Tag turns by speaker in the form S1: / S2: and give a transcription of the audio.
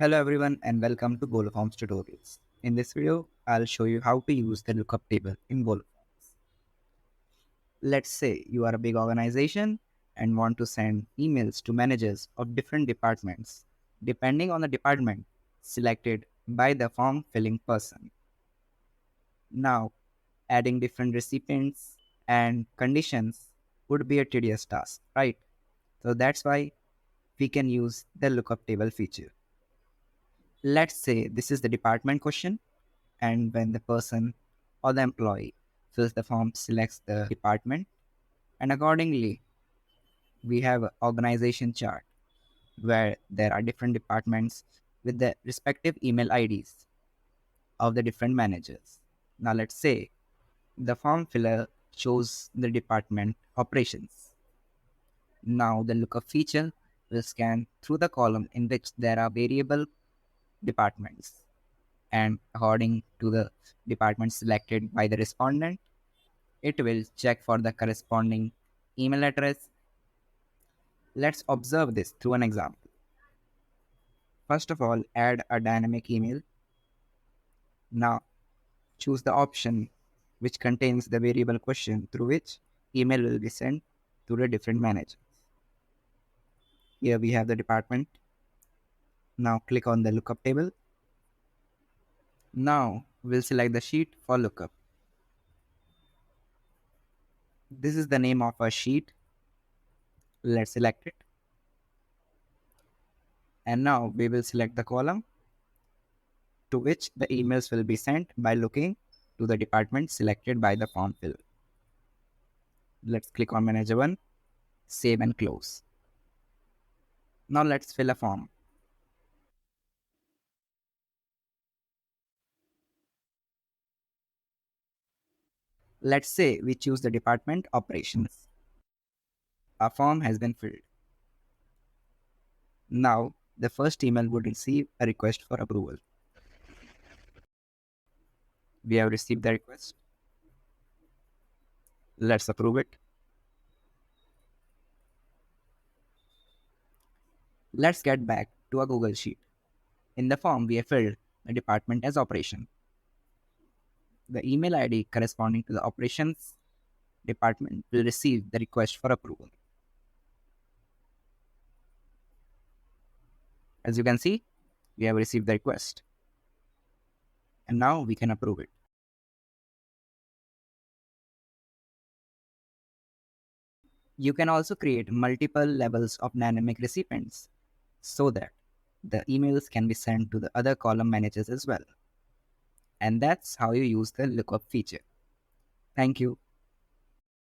S1: Hello everyone and welcome to BoloForms tutorials. In this video, I'll show you how to use the lookup table in BoloForms. Let's say you are a big organization and want to send emails to managers of different departments, depending on the department selected by the form filling person. Now, adding different recipients and conditions would be a tedious task, right? So that's why we can use the lookup table feature. Let's say this is the department question, and when the person or the employee fills the form, selects the department, and accordingly we have an organization chart where there are different departments with the respective email IDs of the different managers. Now let's say the form filler shows the department operations. Now the lookup feature will scan through the column in which there are variable departments, and according to the department selected by the respondent, it will check for the corresponding email address. Let's observe this through an example. First of all, add a dynamic email. Now, choose the option which contains the variable question through which email will be sent to the different managers. Here we have the department. Now click on the lookup table. Now we'll select the sheet for lookup. This is the name of our sheet. Let's select it. And now we will select the column to which the emails will be sent by looking to the department selected by the form fill. Let's click on Manager 1, save and close. Now let's fill a form. Let's say we choose the department operations. Our form has been filled. Now the first email would receive a request for approval. We have received the request. Let's approve it. Let's get back to our Google Sheet. In the form, we have filled the department as operation. The email ID corresponding to the operations department will receive the request for approval. As you can see, we have received the request. And now we can approve it. You can also create multiple levels of dynamic recipients so that the emails can be sent to the other column managers as well. And that's how you use the lookup feature. Thank you.